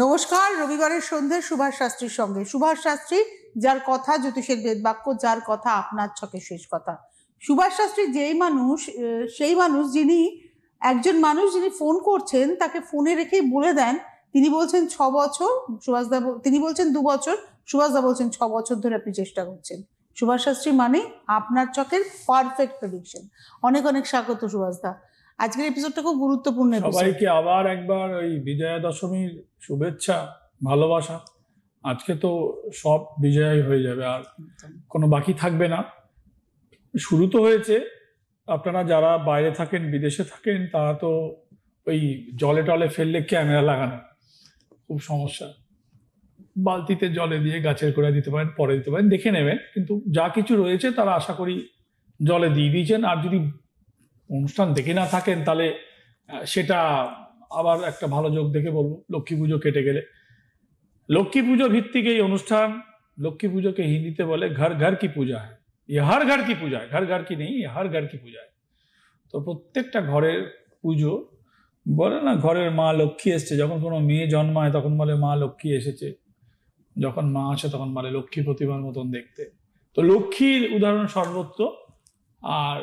নমস্কার, রবিবারের সন্ধ্যে সুভাষ শাস্ত্রীর সঙ্গে। সুভাষ শাস্ত্রী, যার কথা জ্যোতিষের বেদবাক্য, যার কথা আপনার ছকে শেষ কথা। সুভাষ শাস্ত্রী সেই মানুষ যিনি একজন মানুষ যিনি ফোন করছেন তাকে ফোনে রেখেই বলে দেন, তিনি বলছেন 6 বছর, সুভাষদা তিনি বলছেন 2 বছর, সুভাষদা বলছেন 6 বছর ধরে আপনি চেষ্টা করছেন। সুভাষ শাস্ত্রী মানে আপনার ছকের পারফেক্ট প্রেডিকশন। অনেক অনেক স্বাগত সুভাষদা। আজকের এপিসোডটা খুব গুরুত্বপূর্ণ। সবাইকে আবার একবার ওই বিজয়া দশমীর শুভেচ্ছা, ভালোবাসা। আজকে তো সব বিজয় হয়ে যাবে, আর কোনো বাকি থাকবে না। শুরু তো হয়েছে। আপনারা যারা বাইরে থাকেন, বিদেশে থাকেন, তারা তো ওই জলে টলে ফেললে ক্যামেরা লাগানো খুব সমস্যা। বালতিতে জলে দিয়ে গাছের গোড়ায় দিতে পারেন, পরে দিতে পারেন, দেখে নেবেন। কিন্তু যা কিছু রয়েছে তারা আশা করি জলে দিয়ে দিয়েছেন। আর যদি অনুষ্ঠান দেখে না থাকেন তাহলে সেটা আবার একটা ভালো যোগ দেখে বলবো। লক্ষ্মী পুজো কেটে গেলে, লক্ষ্মী পুজো ভিত্তিক এই অনুষ্ঠান। লক্ষ্মী পুজোকে হিন্দিতে বলে ঘর ঘর কি পূজা হয়। হর ঘর কি পূজা হয়, ঘর ঘর কি নেই, হর ঘর কি পূজা হয়। তো প্রত্যেকটা ঘরের পুজো, বলে না ঘরের মা লক্ষ্মী এসছে। যখন কোনো মেয়ে জন্মায় তখন বলে মা লক্ষ্মী এসেছে, যখন মা আসে তখন বলে লক্ষ্মী প্রতিমার মতন দেখতে। তো লক্ষ্মীর উদাহরণ সর্বত্র। আর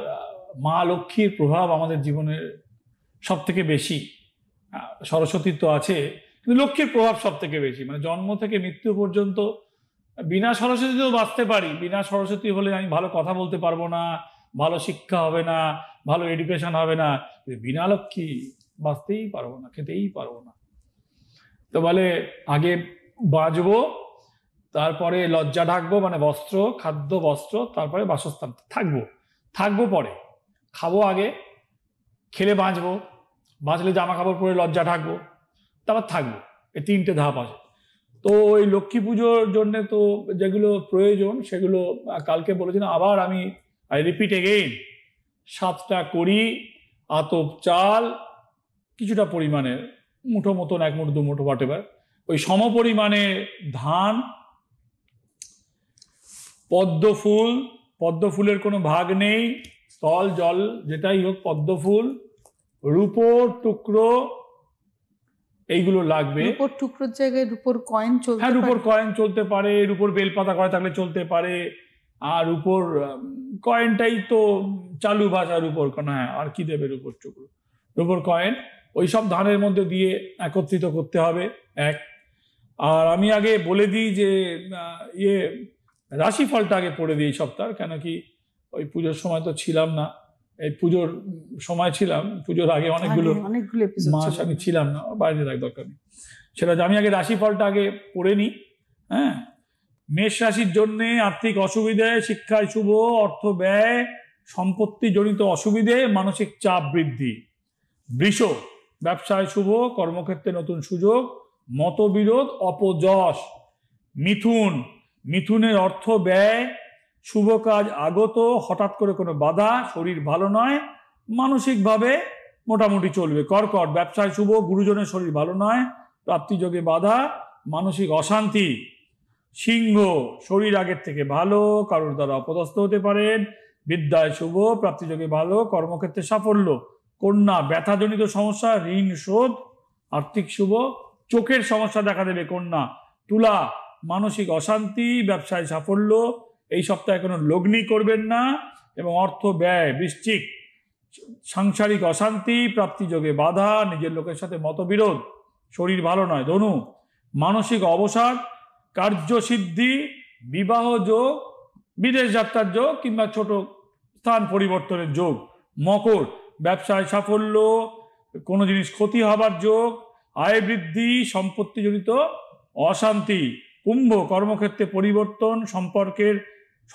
মা লক্ষ্মীর প্রভাব আমাদের জীবনের সব থেকে বেশি। সরস্বতীর তো আছে, কিন্তু লক্ষ্মীর প্রভাব সব থেকে বেশি। মানে জন্ম থেকে মৃত্যু পর্যন্ত বিনা সরস্বতীতেও বাঁচতে পারি। বিনা সরস্বতী হলে আমি ভালো কথা বলতে পারবো না, ভালো শিক্ষা হবে না, ভালো এডুকেশন হবে না। বিনা লক্ষ্মী বাঁচতেই পারবো না, খেতেই পারবো না। তো বলে আগে বাঁচবো, তারপরে লজ্জা ঢাকবো, মানে বস্ত্র, খাদ্য, বস্ত্র, তারপরে বাসস্থান। থাকবো পরে, খাবো আগে, খেলে বাঁচবো, বাঁচলে জামা কাপড় পরে লজ্জা ঢাকবো, তারপর থাকবো। এই 3টে ধাপ আছে। তো ওই লক্ষ্মী পুজোর জন্যে তো যেগুলো প্রয়োজন সেগুলো কালকে বলেছিলাম। আবার আমি রিপিট এগেইন, 7টা কড়ি, আতপ চাল, কিছুটা পরিমাণে, মুঠো মতন, 1 মুঠো 2 মুঠো হোয়াটএভার, ওই সম পরিমাণে ধান, পদ্ম ফুলের কোনো ভাগ নেই, স্থল জল যেটাই হোক, পদ্ম ফুল, রূপোর টুকরো, এইগুলো লাগবে। রূপোর টুকরোর জায়গায় রূপোর কয়েন চলতে পারে। হ্যাঁ, রূপোর কয়েন চলতে পারে, রূপোর বেলপাতা করা থাকলে চলতে পারে। আর রূপোর কয়েনটাই তো চালু ভাষা, রূপোর কয়েন। হ্যাঁ, আর কি দেবে রূপোর টুকরো, রূপোর কয়েন, ওই সব ধানের মধ্যে দিয়ে একত্রিত করতে হবে। এক। আর আমি আগে বলে দিই যে রাশিফলটা আগে পড়ে দিই এই সপ্তাহ। কেন কি ওই পুজোর সময় তো ছিলাম না, এই পুজোর সময় ছিলাম, পুজোর আগে অনেকগুলো মাস আমি ছিলাম না, বাইরে রাখ দরকার নেই। সেটা আমি আগে রাশিফলটা আগে পড়ে নিই। হ্যাঁ, মেষ রাশির জন্য আর্থিক অসুবিধে, শিক্ষায় শুভ, অর্থ ব্যয়, সম্পত্তি জনিত অসুবিধে, মানসিক চাপ বৃদ্ধি। বৃষ, ব্যবসায় শুভ, কর্মক্ষেত্রে নতুন সুযোগ, মতবিরোধ, অপযশ। মিথুনের অর্থ ব্যয়, শুভ কাজ আগত, হঠাৎ করে কোনো বাধা, শরীর ভালো নয়, মানসিকভাবে মোটামুটি চলবে। কর্কট, ব্যবসায় শুভ, গুরুজনের শরীর ভালো নয়, প্রাপ্তিযোগে বাধা, মানসিক অশান্তি। সিংহ, শরীর আগের থেকে ভালো, কারোর দ্বারা অপদস্থ হতে পারেন, বিদ্যায় শুভ, প্রাপ্তিযোগে ভালো, কর্মক্ষেত্রে সাফল্য। কন্যা, ব্যথাজনিত সমস্যা, ঋণ শোধ, আর্থিক শুভ, চোখের সমস্যা দেখা দেবে কন্যা। তুলা, মানসিক অশান্তি, ব্যবসায় সাফল্য, এই সপ্তাহে কোনো লগ্নি করবেন না, এবং অর্থ ব্যয়। বৃশ্চিক, সাংসারিক অশান্তি, প্রাপ্তিযোগে বাধা, নিজের লোকের সাথে মতবিরোধ, শরীর ভালো নয়। ধনু, মানসিক অবসাদ, কার্যসিদ্ধি, বিবাহ যোগ, বিদেশ যাত্রার যোগ, কিংবা ছোট স্থান পরিবর্তনের যোগ। মকর, ব্যবসায় সাফল্য, কোনো জিনিস ক্ষতি হবার যোগ, আয় বৃদ্ধি, সম্পত্তিজনিত অশান্তি। কুম্ভ, কর্মক্ষেত্রে পরিবর্তন,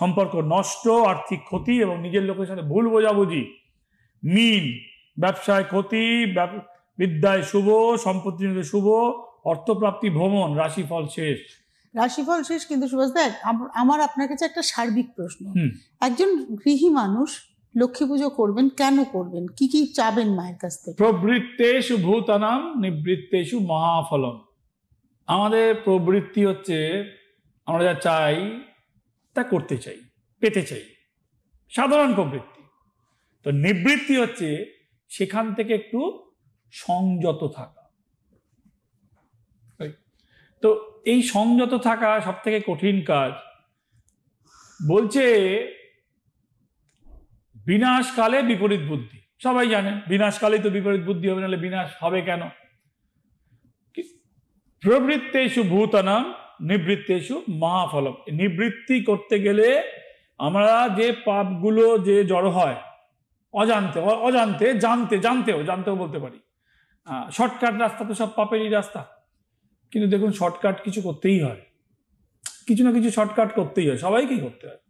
সম্পর্ক নষ্ট, আর্থিক ক্ষতি এবং নিজের লোকের সাথে ভুল বোঝাবুঝি। মীন, ব্যবসায় ক্ষতি, বিদ্যায় শুভ, সম্পত্তিজনিত শুভ, অর্থপ্রাপ্তি, ভ্রমণ। রাশিফল শেষ। কিন্তু সুভাষ দেখ, আমার আপনার কাছে একটা সার্বিক প্রশ্ন। একজন গৃহী মানুষ লক্ষ্মী পুজো করবেন, কেন করবেন, কি কি চাবেন মায়ের কাছ থেকে? প্রবৃত্তেষু ভূতানাং নিবৃত্তেষু মহাফলম। আমাদের প্রবৃত্তি হচ্ছে আমরা যা চাই তা করতে চাই, পেতে চাই, সাধারণ প্রবৃত্তি। তো নিবৃত্তি হচ্ছে সেখান থেকে একটু সংযত থাকা। তো এই সংযত থাকা সব থেকে কঠিন কাজ। বলছে বিনাশকালে বিপরীত বুদ্ধি, সবাই জানে বিনাশকালেই তো বিপরীত বুদ্ধি হবে, নাহলে বিনাশ হবে কেন? প্রবৃত্তেষু ভূতানাং নিবৃত্তেষু মহাফলম। নিবৃত্তি করতে গেলে আমরা যে পাপগুলো যে জড়ো হয় অজান্তে, জানতেও বলতে পারি, শর্টকাট রাস্তা তো সব পাপেরই রাস্তা। কিন্তু দেখুন, শর্টকাট কিছু করতেই হয়, কিছু না কিছু শর্টকাট করতেই হয়, সবাইকেই করতে হয়।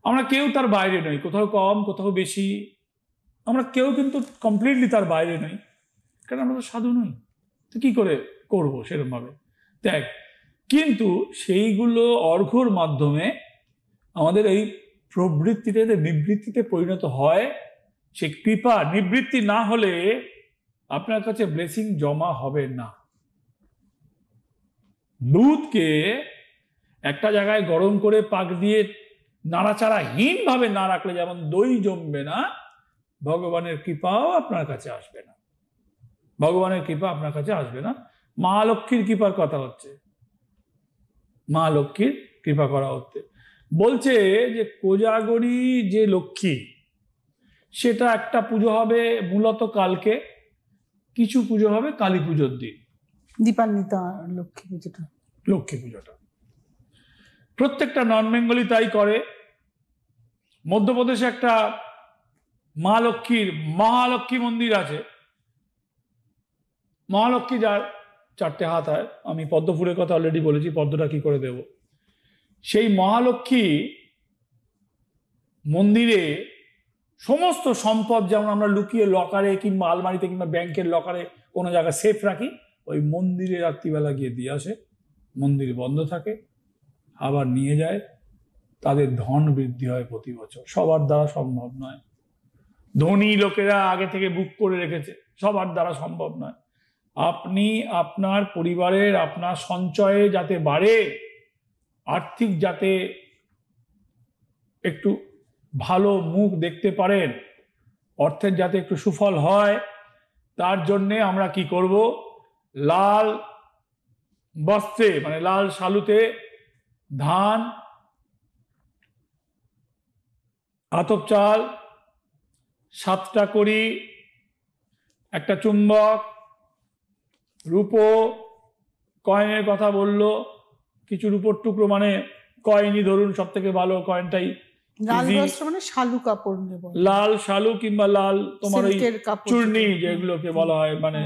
আমরা কেউ তার বাইরে নই, কোথাও কম কোথাও বেশি, আমরা কেউ কিন্তু কমপ্লিটলি তার বাইরে নই, কারণ আমরা তো সাধু নই, তো কি করে করবো সেরকম ভাবে দেখ। কিন্তু সেইগুলো অর্ঘ্যর মাধ্যমে আমাদের এই প্রবৃত্তিটা নিবৃত্তিতে পরিণত হয়। সে কৃপা নিবৃত্তি না হলে আপনার কাছে ব্লেসিং জমা হবে না। দুধকে একটা জায়গায় গরম করে পাক দিয়ে নাড়াচাড়াহীন ভাবে না রাখলে যেমন দই জমবে না, ভগবানের কৃপাও আপনার কাছে আসবে না। ভগবানের কৃপা আপনার কাছে আসবে না। মা লক্ষ্মীর কৃপার কথা হচ্ছে, মা লক্ষ্মীর কৃপা করা হচ্ছে। বলছে যে কোজাগরী যে লক্ষ্মী, সেটা একটা পুজো হবে মূলত কালকে, কিছু পুজো হবে কালী পুজোর দিন, দীপান্বিতা লক্ষ্মী পুজোটা প্রত্যেকটা নন বেঙ্গলি তাই করে। মধ্যপ্রদেশে একটা মহালক্ষ্মী মন্দির আছে। মহালক্ষ্মী যার 4টে হাত হয়, আমি পদ্মফুলের কথা অলরেডি বলেছি, পদ্মটা কি করে দেব। সেই মহালক্ষ্মী মন্দিরে সমস্ত সম্পদ যেমন আমরা লুকিয়ে লকারে কিংবা আলমারিতে কিংবা ব্যাংকের লকারে কোনো জায়গায় সেফ রাখি, ওই মন্দিরে রাত্রিবেলা গিয়ে দিয়ে আসে, মন্দির বন্ধ থাকে, আবার নিয়ে যায়। তাদের ধন বৃদ্ধি হয় প্রতি বছর। সবার দ্বারা সম্ভব নয়, ধনী লোকেরা আগে থেকে বুক করে রেখেছে, সবার দ্বারা সম্ভব নয়। আপনি আপনার পরিবারের আপনার সঞ্চয়ে যাতে বাড়ে, আর্থিক যাতে একটু ভালো মুখ দেখতে পারেন, অর্থের যাতে একটু সুফল হয়, তার জন্যে আমরা কি করব, লাল বস্ত্রে মানে লাল শালুতে ধান, আতপ চাল, 7টা কড়ি, একটা চুম্বক, রূপো, কয়েনের কথা বললো, কিছু রূপোর টুকরো মানে কয়েনই ধরুন, সব থেকে ভালো কয়েনটাই। মানে শালু কাপড় নেব, লাল শালু কিংবা লাল তোমার ওই চূর্ণি যেগুলোকে বলা হয়, মানে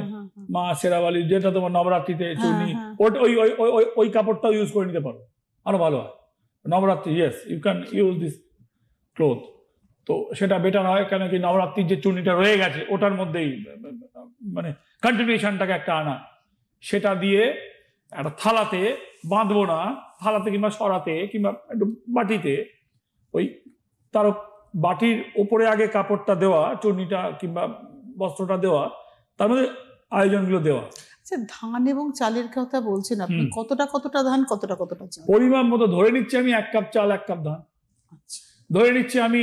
মা শেরাওয়ালি, যেটা তোমার নবরাত্রিতে চূর্ণি, ওই কাপড়টাও ইউজ করে নিতে পারো, আরো ভালো হয় Navratri. Yes, you can use this cloth. তো সেটা বেটার হয়, কেন কি নবরাত্রির যে চূর্ণিটা রয়ে গেছে ওটার মধ্যেই মানে কন্টিনিউশনটাকে একটা আনা, সেটা দিয়ে একটা থালাতে বাঁধবো না, থালাতে কিংবা সরাতে কিংবা একটু বাটিতে, ওই তার বাটির ওপরে আগে কাপড়টা দেওয়া, চূর্ণিটা কিংবা বস্ত্রটা দেওয়া, তার মধ্যে আয়োজনগুলো দেওয়া। আচ্ছা, ধান এবং চালের কথা বলছেন আপনি, কতটা ধান কতটা চাল? পরিমাণ মতো ধরে নিচ্ছি আমি 1 কাপ চাল 1 কাপ ধান, ধরে নিচ্ছি আমি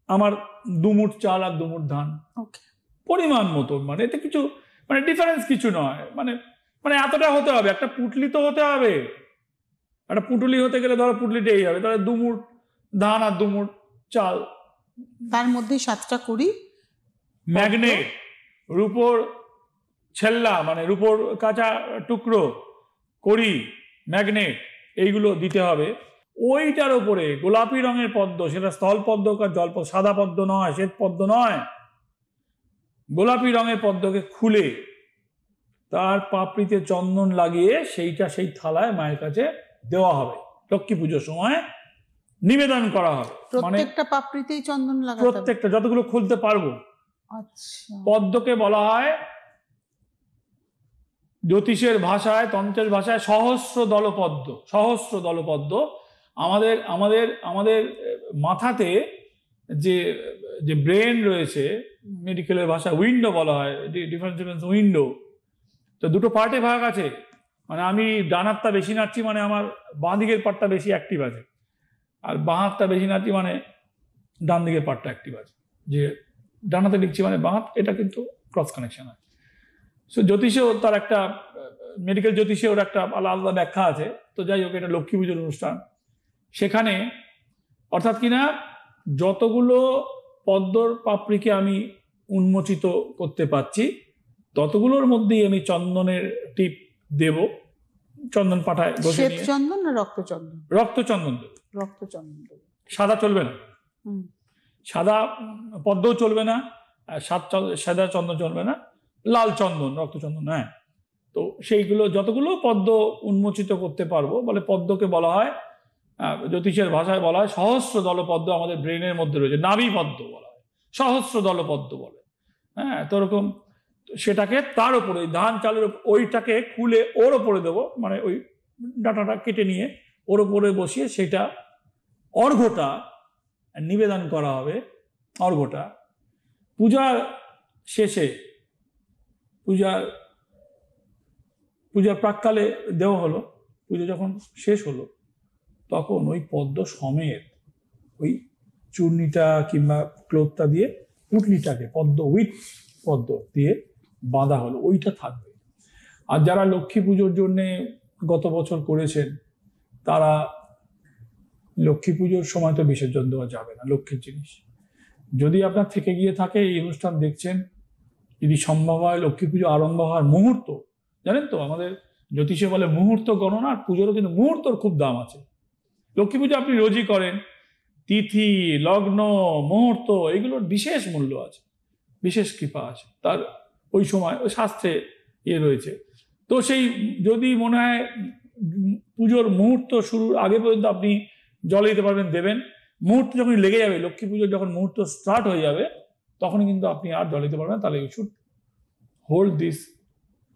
আমার 2 মুঠ চাল আর 2 মুঠ ধান, পরিমাণ মতো। মানে এতে কিছু মানে ডিফারেন্স কিছু নয়, মানে এতটা হতে হবে। একটা পুটলি তো হতে হবে, একটা পুটলি হতে গেলে ধরো পুটলিটাই হবে, তাহলে 2 মুঠ ধান আর 2 মুঠ চাল, তার মধ্যে 7টা কড়ি ম্যাগনেট, রূপোর ছেল্লা মানে রূপোর কাঁচা টুকরো, কড়ি, ম্যাগনেট, এইগুলো দিতে হবে। ওইটার উপরে গোলাপি রঙের পদ্ম, সেটা স্থল পদ্ম আর জল পদ্ম, সাদা পদ্ম নয়, শ্বেত পদ্ম নয়, গোলাপি রঙের পদ্মকে খুলে তার পাপড়িতে চন্দন লাগিয়ে সেইটা সেই থালায় মায়ের কাছে দেওয়া হবে। লক্ষ্মী পুজোর সময় নিবেদন করা হবে, প্রত্যেকটা পাপড়িতেই চন্দন লাগাতে হবে, প্রত্যেকটা, যতগুলো খুলতে পারবো। আচ্ছা, পদ্মকে বলা হয় জ্যোতিষের ভাষায়, তন্ত্রের ভাষায় সহস্র দলপদ্ম। সহস্র দলপদ্ম। আমাদের আমাদের আমাদের মাথাতে যে যে ব্রেন রয়েছে, মেডিকেলের ভাষা উইন্ডো বলা হয়, ডিফারেন্স উইন্ডো। তো 2টো পার্টে ভাগ আছে, মানে আমি ডান হাতটা বেশি নাড়ছি মানে আমার বাঁ দিকের পার্টটা বেশি অ্যাক্টিভ আছে, আর বাঁ হাতটা বেশি নাড়ছি মানে ডান দিকের পার্টটা অ্যাক্টিভ আছে। যে ডান হাতে লিখছি মানে বাঁ হাত, এটা কিন্তু ক্রস কানেকশন হয়। সো জ্যোতিষেও তার একটা মেডিকেল জ্যোতিষে ওর একটা আলাদা ব্যাখ্যা আছে। তো যাই হোক, এটা লক্ষ্মী পুজোর অনুষ্ঠান। সেখানে অর্থাৎ কিনা যতগুলো পদ্মর পাপড়িকে আমি উন্মোচিত করতে পারছি ততগুলোর মধ্যেই আমি চন্দনের টিপ দেব, চন্দন পাঠায় বসে শ্বেত নিয়ে। চন্দন না রক্তচন্দন? রক্তচন্দন দেব। রক্তচন্দন দেব। সাদা চলবে না, সাদা পদ্মও চলবে না, সাদা চন্দন চলবে না, লাল চন্দন, রক্তচন্দন। হ্যাঁ, তো সেইগুলো যতগুলো পদ্ম উন্মোচিত করতে পারবো, বলে পদ্মকে বলা হয়, জ্যোতিষের ভাষায় বলা হয় সহস্র দল পদ্ম আমাদের ব্রেনের মধ্যে রয়েছে, নাভি পদ্ম বলা হয়, সহস্র দল পদ্ম বলে। হ্যাঁ, তো ওরকম সেটাকে তার উপরে ধান চালের ওইটাকে খুলে ওর ওপরে দেবো, মানে ওই ডাটাটা কেটে নিয়ে ওর ওপরে বসিয়ে সেটা অর্ঘ্যটা নিবেদন করা হবে। অর্ঘ্যটা পূজার শেষে, পূজার প্রাককালে দেওয়া হলো, পুজো যখন শেষ হলো তখন ওই পদ্ম সমেত ওই চূর্ণিটা কিংবা ক্লোথটা দিয়ে পুটলিটাকে পদ্ম উইথ পদ্ম দিয়ে বাঁধা হলো, ওইটা থাকবে। আর যারা লক্ষ্মী পুজোর জন্যে গত বছর করেছেন তারা লক্ষ্মী পুজোর সময় তো বিসর্জন দেওয়া যাবে না লক্ষ্মীর জিনিস। যদি আপনার থেকে গিয়ে থাকে, এই অনুষ্ঠান দেখছেন, যদি সম্ভব হয় লক্ষ্মী পুজো আরম্ভ হওয়ার মুহূর্ত, জানেন তো আমাদের জ্যোতিষে বলে মুহূর্ত গণনা, আর পুজোরও কিন্তু মুহূর্তর খুব দাম আছে। লক্ষ্মী পুজো আপনি রোজই করেন, তিথি, লগ্ন, মুহূর্ত এগুলোর বিশেষ মূল্য আছে, বিশেষ কৃপা আছে তার। ওই সময় ওই শাস্ত্রে রয়েছে। তো সেই যদি মনে হয় পুজোর মুহূর্ত শুরুর আগে পর্যন্ত আপনি জলে দিতে পারবেন, দেবেন। মুহূর্ত যখন লেগে যাবে, লক্ষ্মী পুজোর যখন মুহূর্ত স্টার্ট হয়ে যাবে তখন কিন্তু আপনি আর জল দিতে পারবেন। তাহলে you should hold this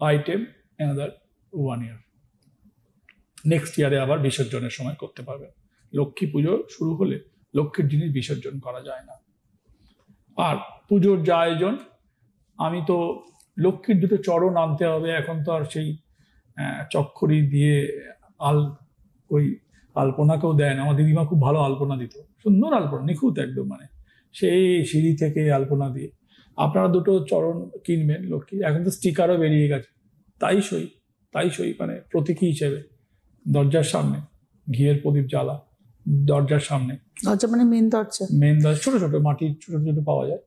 item another 1 year। Next ইয়ারে আবার বিসর্জনের সময় করতে পারবেন। লক্ষ্মী পুজো শুরু হলে লক্ষ্মীর জিনিস বিসর্জন করা যায় না। আর পুজোর যা আয়োজন, আমি তো লক্ষ্মীর দুটো চরণ আনতে হবে। এখন তো আর সেই চক্করি দিয়ে ওই আলপনাকেও দেয় না। আমার দিদিমা খুব ভালো আলপনা দিত, সুন্দর আলপনা, নিখুঁত একদম, মানে সেই সিঁড়ি থেকে আলপনা দিয়ে। আপনারা দুটো চরণ কিনবেন লক্ষ্মী। এখন তো স্টিকারও বেরিয়ে গেছে, তাই সই মানে প্রতীকী হিসেবে দরজার সামনে ঘিয়ের প্রদীপ জ্বালা, দরজার সামনে। দরজা মানে মেন দরজা? মেন দরজা ছোট ছোট মাটির ছোট ছোট পাওয়া যায়,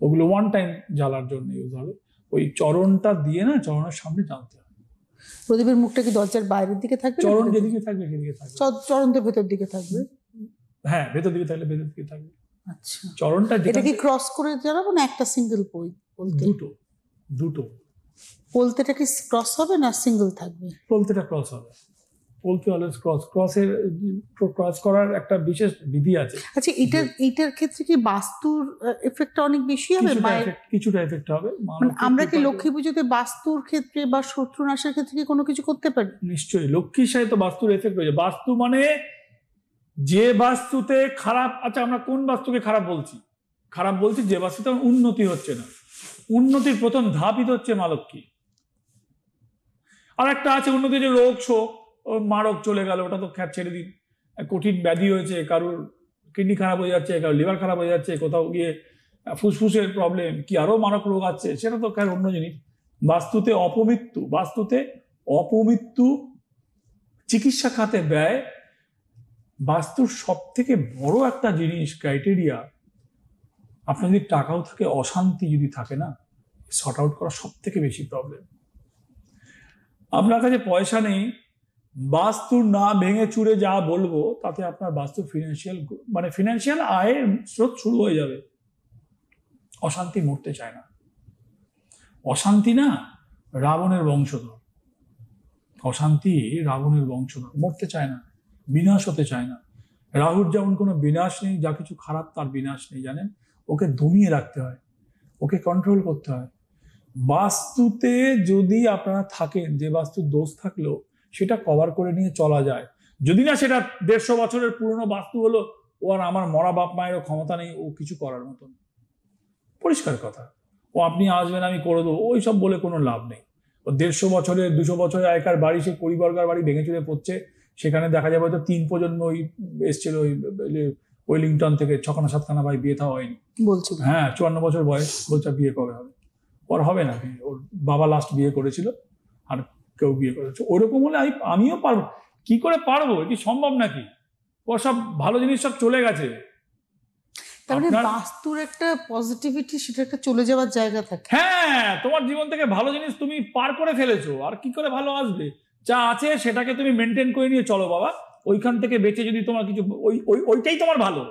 ওগুলো 1 time জ্বালার জন্য ইউজ হবে। ওই চরণটা দিয়ে না, চরণের সামনে টানতে হবে। প্রদীপের মুখটা কি দরজার বাইরের দিকে থাকবে? চরণ যেদিকে থাকবে সেদিকে থাকবে। চরণ তো ভেতর দিকে থাকবে? হ্যাঁ, ভেতর দিকে থাকলে ভেতর দিকে থাকবে। আচ্ছা, চরণটা এটা কি ক্রস করে জ্বালাবো না একটা সিঙ্গেল বলতে? দুটো বলতেটা কি ক্রস হবে না সিঙ্গেল থাকবে? বলতেটা ক্রস হবে। বলতে অলওয়েজ ক্রস করার একটা বিশেষ বিধি আছে। আচ্ছা, এটার ক্ষেত্রে কি বাস্তুর এফেক্টটা অনেক বেশি হবে? কিছুটা এফেক্ট হবে। আমরা কি লক্ষ্মী পুজোতে বাস্তুর ক্ষেত্রে বা শত্রু নাশের ক্ষেত্রে কি কোনো কিছু করতে পারি? নিশ্চয়ই, লক্ষ্মীর সাথে তো বাস্তুর এফেক্ট রয়েছে। বাস্তু মানে যে বাস্তুতে খারাপ, আচ্ছা আমরা কোন বাস্তুকে খারাপ বলছি? যে বাস্তুতে উন্নতি হচ্ছে না। উন্নতির প্রথম ধাপই তো হচ্ছে মা লক্ষ্মী। আর একটা আছে উন্নতি, যে রোগ শোক, মারক চলে গেল, ওটা তো খ্যাত ছেড়ে দিন। কঠিন ব্যাধি হয়েছে, কারোর কিডনি খারাপ হয়ে যাচ্ছে, কারোর লিভার খারাপ হয়ে যাচ্ছে, কোথাও গিয়ে ফুসফুসের প্রবলেম, কি আরো মারক রোগ আছে, সেটা তো খ্যাত অন্য জিনিস। বাস্তুতে অপমৃত্যু, চিকিৎসা খাতে ব্যয়। বাস্তুর সব থেকে বড় একটা জিনিস ক্রাইটেরিয়া, আপনার যদি টাকাও থাকে, অশান্তি যদি থাকে না, শর্ট আউট করা সব থেকে বেশি প্রবলেম। আপনার কাছে পয়সা নেই, বাস্তু না ভেঙে চুরে যা বলবো তাতে আপনার বাস্তু ফিনান্সিয়াল আয়ের স্রোত শুরু হয়ে যাবে। অশান্তি মরতে চায় না। অশান্তি না রাবণের বংশধর, মরতে চায় না, বিনাশ হতে চায় না। রাহুর যেমন কোনো বিনাশ নেই, যা কিছু খারাপ তার বিনাশ নেই, জানেন? ওকে দমিয়ে রাখতে হয়, ওকে কন্ট্রোল করতে হয়। বাস্তুতে যদি আপনারা থাকেন, যে বাস্তুর দোষ থাকলেও সেটা কভার করে নিয়ে চলা যায়। যদি না সেটা 150 বছরের পুরনো বাস্তু হলো, ও আর আমার মরা বাপ মায়েরও ক্ষমতা নেই ও কিছু করার মতন, পরিষ্কার কথা। ও আপনি আসবেন আমি করে দেবো, ওই সব বলে কোনো লাভ নেই। ও 150 বছরের 200 বছরের আগেকার বাড়ি, সে পরিবর্গার বাড়ি ভেঙে চুরে পড়ছে। সেখানে দেখা যাবে হয়তো 3 প্রজন্ম এসছিল ওই ওয়েলিংটন থেকে, 6খানা-7খানা ভাই, বিয়ে থাওয়া হয়নি বলছিল। হ্যাঁ, 54 বছর বয়স, বলছে বিয়ে কবে হবে? ওর হবে না। ওর বাবা লাস্ট বিয়ে করেছিল, আর কেউ বিয়ে করেছে। ওরকম হলে আমিও পারবো। কি করে পারবো? কি সম্ভব নাকি? ও সব ভালো জিনিস সব চলে গেছে। তার মানে বাস্তুর একটা পজিটিভিটি, সেটা একটা চলে যাওয়ার জায়গা থাকে। হ্যাঁ, তোমার জীবন থেকে ভালো জিনিস তুমি পার করে ফেলেছো, আর কি করে ভালো আসবে? যা আছে সেটাকে তুমি মেনটেন করে নিয়ে চলো বাবা। ওইখান থেকে বেঁচে যদি তোমার কিছু, ওইটাই তোমার ভালো,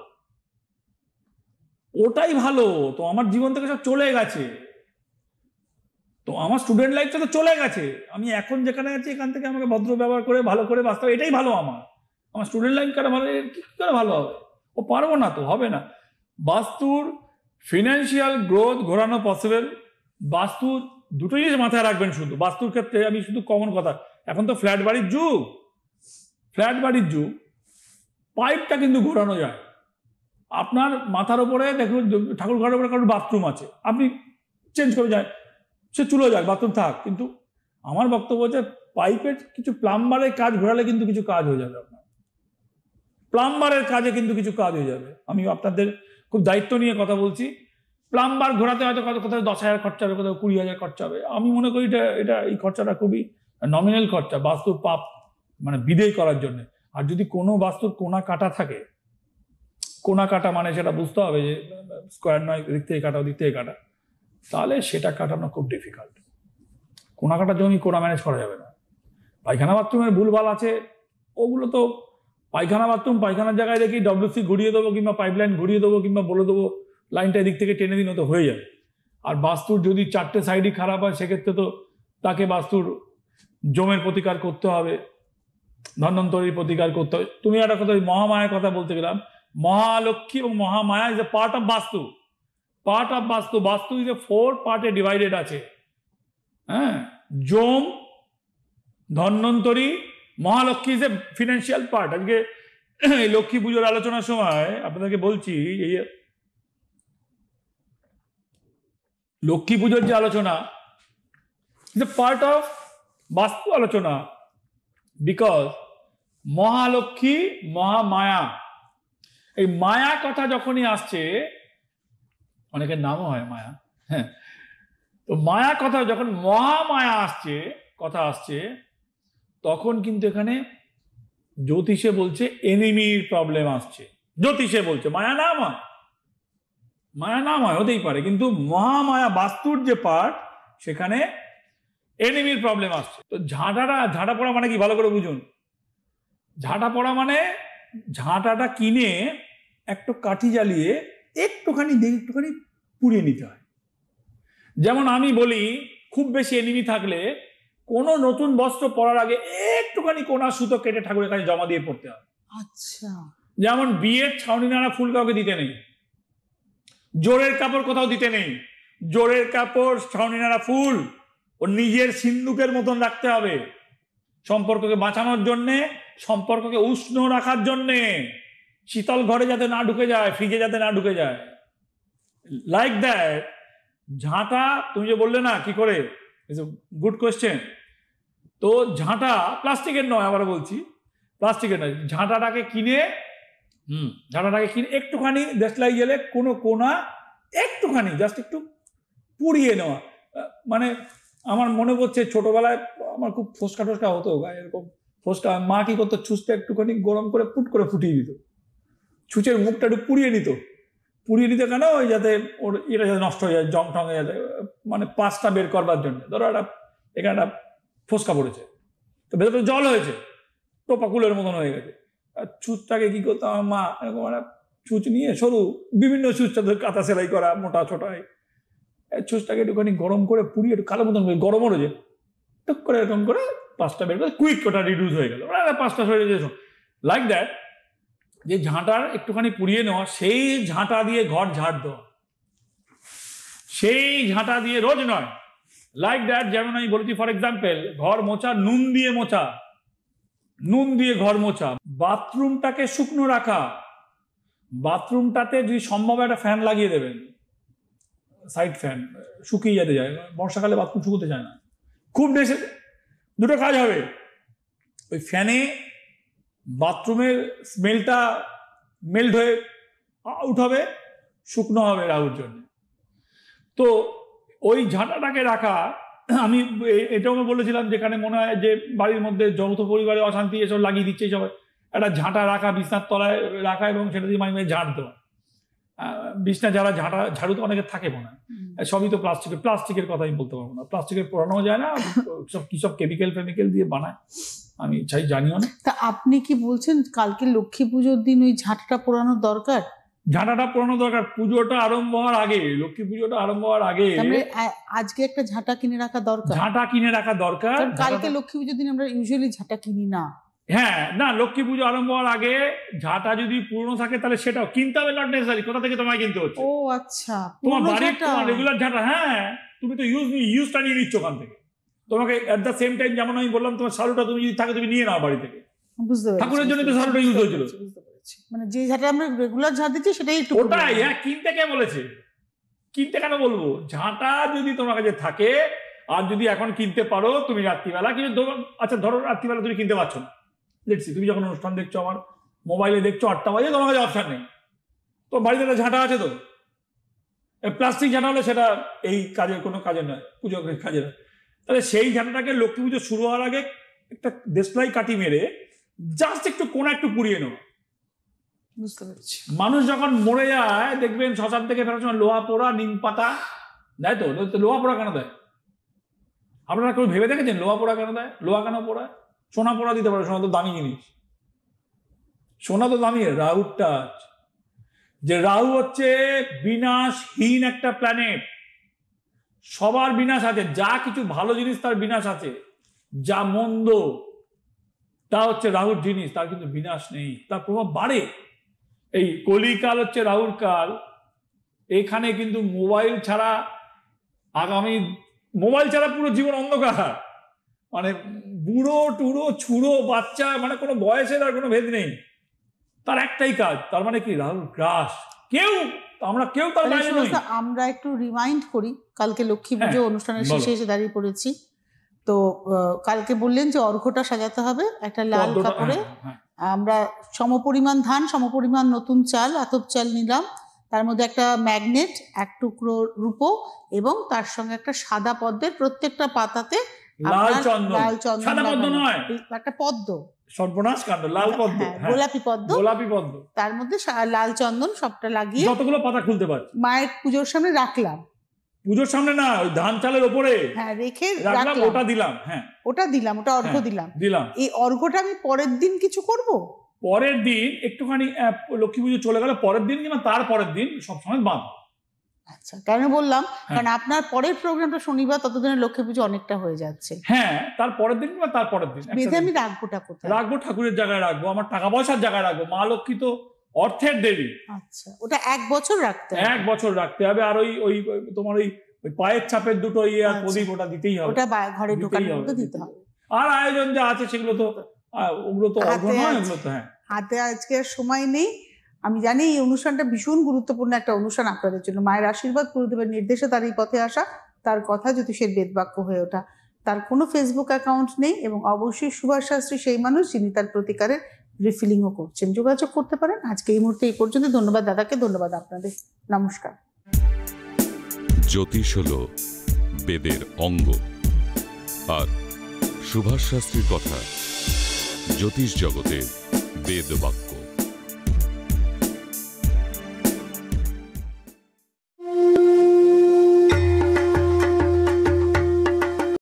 ওটাই ভালো। তো আমার জীবন থেকে সব চলে গেছে, তো আমার স্টুডেন্ট লাইফটা তো চলে গেছে। আমি এখন যেখানে আছি এখান থেকে আমাকে ভদ্র ব্যবহার করে ভালো করে বাঁচতে হবে, এটাই ভালো। আমার স্টুডেন্ট লাইফ কারা ভালো, কি করে ভালো হবে? ও পারবো না তো, হবে না। বাস্তুর ফিনান্সিয়াল গ্রোথ ঘোরানো পসিবল। বাস্তুর দুটো জিনিস মাথায় রাখবেন শুধু বাস্তুর ক্ষেত্রে। আমি শুধু কমন কথা, এখন তো ফ্ল্যাট বাড়ির যুগ, পাইপটা কিন্তু ঘোরানো যায়। আপনার মাথার উপরে দেখুন, ঠাকুর ঘরের উপরে কারোর বাথরুম আছে, আপনি চেঞ্জ করে যায়, সে চলে যাক, বাথরুম থাক। কিন্তু আমার বক্তব্য হচ্ছে পাইপের কিছু প্লাম্বারের কাজ ঘোরালে কিন্তু কিছু কাজ হয়ে যাবে। আপনার প্লাম্বারের কাজে কিন্তু কিছু কাজ হয়ে যাবে। আমি আপনাদের খুব দায়িত্ব নিয়ে কথা বলছি। প্লাম্বার ঘোরাতে হয়তো কোথাও 10,000 খরচা হবে, কোথাও 20,000 খরচা হবে। আমি মনে করি এটা এই খরচাটা খুবই নমিনাল খরচা বাস্তুর পাপ মানে বিদেয় করার জন্য। আর যদি কোনো বাস্তুর কোনা কাটা থাকে, কোনা কাটা মানে সেটা বুঝতে হবে যে স্কোয়ার নয়, দিক থেকে কাটা, দিক থেকে কাটা, তাহলে সেটা কাটানো খুব ডিফিকাল্ট। কোনা কাটার জন্য কোনা ম্যানেজ করা যাবে না। পায়খানা বাথরুমের ভুলভাল আছে, ওগুলো তো পায়খানা বাথরুম, পায়খানার জায়গায় দেখি WC ঘুরিয়ে দেবো, কিংবা পাইপলাইন ঘুরিয়ে দেবো, কিংবা বলে দেবো লাইনটা এদিক থেকে টেনে দিন, তো হয়ে যাবে। আর বাস্তুর যদি 4টে সাইডই খারাপ হয়, সেক্ষেত্রে তো তাকে বাস্তুর জমের প্রতিকার করতে হবে, ধন্বন্তরীর প্রতিকার করতে হবে। তুমি একটা কথা, মহামায়ার কথা বলতে গেলাম, মহালক্ষ্মী এবং Mahamaya is a part of বাস্তু। বাস্তু ইজ এ 4 পার্টে ডিভাইডেড আছে। হ্যাঁ, জম, Dhanvantari, Mahalakshmi is a financial part. আজকে এই লক্ষ্মী পুজোর আলোচনার সময় আপনাদেরকে বলছি, এই লক্ষ্মী পুজোর যে আলোচনা ইজ এ পার্ট অফ বাস্তু আলোচনা, বিকজ মহালক্ষ্মী, মহামায়া, এই মায়া কথা যখনই আসছে, অনেকের নামও হয় মায়া, হ্যাঁ, তো মায়া কথা যখন মহামায়া কথা আসছে, তখন কিন্তু এখানে জ্যোতিষে বলছে এনিমির প্রবলেম আসছে। জ্যোতিষে বলছে, মায়া নাম হয়, হতেই পারে, কিন্তু মহামায়া বাস্তুর যে পার্ট, সেখানে এনিমির প্রবলেম আসছে। তো ঝাঁটা পড়া মানে কি, ভালো করে বুঝুন। ঝাঁটা পড়া মানে ঝাঁটাটা কিনে একটু কাঠি জ্বালিয়ে একটুখানি পুড়িয়ে নিতে হয়। যেমন আমি বলি, খুব বেশি এনিমি থাকলে কোনো নতুন বস্ত্র পরার আগে একটুখানি কোনা সুতো কেটে ঠাকুরের কাছে জমা দিয়ে পড়তে হবে। আচ্ছা, যেমন বিয়ের ছাউনি নাড়া ফুল কাউকে দিতে নেই, জোরের কাপড় কোথাও দিতে নেই। জোরের কাপড়, ছাউনি নাড়া ফুল ও নিজের সিন্দুকের মতন রাখতে হবে, সম্পর্ককে বাঁচানোর জন্যে, সম্পর্ককে উষ্ণ রাখার জন্যে, শীতল ঘরে যাতে না ঢুকে যায়, ফ্রিজে যাতে না ঢুকে যায়, লাইক দ্যাট। ঝাঁটা তুমি যে বললে না কি করে, গুড কোয়েশ্চেন। তো ঝাঁটা প্লাস্টিকের নয়, আবার বলছি প্লাস্টিকের নয়, ঝাঁটাটাকে কিনে একটুখানি দেশলাই গেলে কোনো কোনা একটুখানি জাস্ট একটু পুড়িয়ে নেওয়া। মানে আমার মনে পড়ছে ছোটবেলায় আমার খুব ফোসকা হতো গায়ে, এরকম ফোসকা, মা কি করতো, ছুঁচটা একটুখানি গরম করে পুট করে ফুটিয়ে দিত, ছুঁচের মুখটা একটু পুড়িয়ে নিতে কেন, ওই যাতে ওর এটা যাতে নষ্ট হয়ে যায়, জং টং হয়ে যায়, মানে পাঁচটা বের করবার জন্য। ধরো এখানে একটা ফোসকা পড়েছে, তো ভেতরে জল হয়েছে, টোপাকুলের মতন হয়ে গেছে, আর ছুঁচটাকে কি করতো আমার মা, এরকম একটা ছুঁচ নিয়ে, সরু বিভিন্ন ছুঁচটা কাঁথা সেলাই করা, মোটা ছোটায়, ছুঁচটাকে একটুখানি গরম করে পুড়িয়ে একটু কালো মতন গরম হয়ে টুক করে এরকম করে পাঁচটা বের করে কুইক ওটা রিডিউস হয়ে গেল, পাঁচটা হয়ে যেত, লাইক দ্যাট। যে ঝাঁটার একটুখানি পুড়িয়ে নেওয়া, সেই ঝাঁটা দিয়ে ঘর ঝাড় দেওয়া, সেই ঝাঁটা দিয়ে রোজ নয়, লাইক দ্যাট। যেমন আমি বলেছি, ফর এক্সাম্পল, ঘর মোছা, নুন দিয়ে ঘর মোছা, বাথরুমটাকে শুকনো রাখা, বাথরুমটাতে যদি সম্ভব একটা ফ্যান লাগিয়ে দেবেন, সাইড ফ্যান, শুকিয়ে যেতে যায়, বর্ষাকালে বাথরুম শুকোতে যায় না, খুব বেশি দুটো কাজ হবে। ওই ফ্যানে বাথরুমের স্মেলটা মেল্ট হয়ে আউট হবে, শুকনো হবে রাহুর জন্য। তো ওই ঝাঁটাটাকে রাখা আমি এটাও বলেছিলাম, যেখানে মনে হয় যে বাড়ির মধ্যে যৌথ পরিবারে অশান্তি এসব লাগিয়ে দিচ্ছে, এইসব একটা ঝাঁটা রাখা, বিছনার তলায় রাখা এবং সেটা দিয়ে মাঝে মাঝে ঝাড় দেওয়া। বিছনা যারা ঝাড়ু তো অনেকে থাকে মনে হয়, সবই তো প্লাস্টিকের কথা আমি বলতে পারবো না, প্লাস্টিকের পোড়ানো যায় না, সব কি সব কেমিক্যাল দিয়ে বানায়, আমি জানিও না। তা আপনি কি বলছেন কালকে লক্ষ্মী পুজোর দিন ওই ঝাঁটাটা পোড়ানোর দরকার? ঝাঁটাটা পোড়ানো দরকার পুজোটা আরম্ভ হওয়ার আগে, লক্ষ্মী পুজোটা আরম্ভ হওয়ার আগে আজকে একটা ঝাঁটা কিনে রাখা দরকার। ঝাঁটা কিনে রাখা দরকার। কালকে লক্ষ্মী পুজোর দিন আমরা ইউজুয়ালি ঝাঁটা কিনি না। হ্যাঁ, না, লক্ষ্মী পুজো আরম্ভ হওয়ার আগে ঝাঁটা যদি পুরনো থাকে তাহলে সেটাও কিনতে হবে, নট নেসেসারি। কোথা থেকে তোমায় কিনতে হচ্ছে? ও আচ্ছা, তোমার বাড়ির তোমার রেগুলার ঝাঁটা। হ্যাঁ, তুমি তো ইউজটা নিয়ে নিচ্ছ ওখান থেকে। তোমাকে এট দ্য সেম টাইম, যেমন আমি বললাম, তোমার শালুটা তুমি যদি থাকে তুমি নিয়ে নাও বাড়ি থেকে। বুঝতে পেরেছি, ঠাকুরের জন্য তো শালুটা ইউজ হয়েছিল। মানে যে ঝাঁটা আমরা রেগুলার ঝাঁট দিচ্ছি সেটাই একটু ওটাই। হ্যাঁ, কিনতে কে বলেছে? কিনতে কেন বলবো? ঝাঁটা যদি তোমার কাছে থাকে আর যদি এখন কিনতে পারো তুমি রাত্রিবেলা, কিন্তু আচ্ছা ধরো রাত্রিবেলা তুমি কিনতে পারছো না, দেখছি তুমি যখন অনুষ্ঠান দেখছো, আমার মোবাইলে দেখছো 8টা বাজে, তোমার কাছে অপশন নেই, তো বাড়িতে একটা ঝাঁটা আছে, তো প্লাস্টিক ঝাঁটা হলে সেটা এই কাজের কোনো কাজে নয়, পুজো কাজে নয়। তাহলে সেই ঝাঁটাটাকে লক্ষ্মী পুজো শুরু হওয়ার আগে একটা দেশলাই কাটি মেরে জাস্ট একটু কোনা একটু পুড়িয়ে নেওয়া। বুঝতে পেরেছি। মানুষ যখন মরে যায় দেখবেন শ্মশান থেকে ফেরার সময় লোহা পোড়া, নিম পাতা দেয়। তো লোহা পোড়া কেন দেয়? আপনারা কেউ ভেবে দেখেছেন লোহা পোড়া কেন দেয়? লোহা কেন পোড়ায়? সোনা পোড়া দিতে পারে, সোনা তো দামি জিনিস, সোনা তো দামি। রাহুর টাচ, যে রাহু হচ্ছে বিনাশহীন একটা প্ল্যানেট, সবার বিনাশ আছে, যা কিছু ভালো জিনিস তার বিনাশ আছে, যা মন্দ তা হচ্ছে রাহুর জিনিস, তার কিন্তু বিনাশ নেই, তার প্রভাব বাড়ে। এই কলিকাল হচ্ছে রাহুর কাল, এখানে কিন্তু মোবাইল ছাড়া পুরো জীবন অন্ধকার। মানে বুড়ো টুড়ো ছুড়ো বাচ্চা, মানে কোনো বয়সের আর কোনো ভেদ নেই, তার একটাই কাজ, তার মানে কি রাহুর গ্রাস। আমরা কেউ তার বাইরে নই। আমরা একটু রিমাইন্ড করি, কালকে লক্ষ্মী পুজো অনুষ্ঠানের শেষে এসে দাঁড়িয়ে পড়েছি। তো কালকে বললেন যে অর্ঘ্যটা সাজাতে হবে একটা লাল কাপড়ে। আমরা সমপরিমাণ ধান, সমপরিমাণ নতুন চাল, আতপ চাল নিলাম, তার মধ্যে একটা ম্যাগনেট, এক টুকরো রূপো এবং তার সঙ্গে একটা সাদা পদ্মের প্রত্যেকটা পাতাতে লাল চন্দন, সাদা পদ্ম নয়, একটা পদ্ম, সর্বনাশ কাণ্ড, লাল পদ্ম, গোলাপি পদ্ম, তার মধ্যে লাল চন্দন সবটা লাগিয়ে যতগুলো পাতা খুলতে পারে মায়ের পুজোর সামনে রাখলাম। পুজোর সামনে না, ওই ধান চালের ওপরে রেখে রাখলাম, ওটা দিলাম। হ্যাঁ, ওটা অর্ঘ্য দিলাম। এই অর্ঘ্যটা আমি পরের দিন কিছু করব? পরের দিন একটুখানি লক্ষ্মী পুজো চলে গেলে পরের দিন কিংবা তার পরের দিন সবসময় বাঁধ। আচ্ছা, কেন বললাম, কারণ আপনার পরের প্রোগ্রামটা শনিবার, ততদিনে লক্ষ্মী পুজো অনেকটা হয়ে যাচ্ছে। হ্যাঁ, তার পরের দিন কিংবা তার পরের দিন বেঁধে আমি রাখবোটা কোথায়? রাখবো ঠাকুরের জায়গায় রাখবো, আমার টাকা পয়সার জায়গায় রাখবো। মা লক্ষ্মী তো অর্থের দেবী। আচ্ছা, ওটা 1 বছর রাখতে হবে? 1 বছর রাখতে হবে। আর ওই তোমার ওই পায়ের ছাপের দুটো আর প্রদীপ, ওটা দিতেই হবে, ওটা ঘরে ঢোকানোর মধ্যে দিতে হবে। আর আয়োজন যা আছে সেগুলো তো ওগুলো তো হাতে আজকে আর সময় নেই। আমি জানি এই অনুষ্ঠানটা ভীষণ গুরুত্বপূর্ণ একটা অনুষ্ঠান আপনাদের জন্য। মায়ের আশীর্বাদ, গুরুদেবের নির্দেশে তার এই পথে আসা, তার কথা জ্যোতিষের বেদবাক্য হয়ে ওঠা। তার কোনো ফেসবুক অ্যাকাউন্ট নেই এবং অবশ্যই সুভাষ শাস্ত্রী সেই মানুষ যিনি তার প্রতিকারের রিফিলিংও করছেন। যোগাযোগ করতে পারেন। আজকে এই মুহূর্তে এই পর্যন্ত। ধন্যবাদ দাদাকে, ধন্যবাদ আপনাদের। নমস্কার। জ্যোতিষ হলো বেদের অঙ্গ, আর সুভাষ শাস্ত্রীর কথা জ্যোতিষ জগতের বেদবাক্য।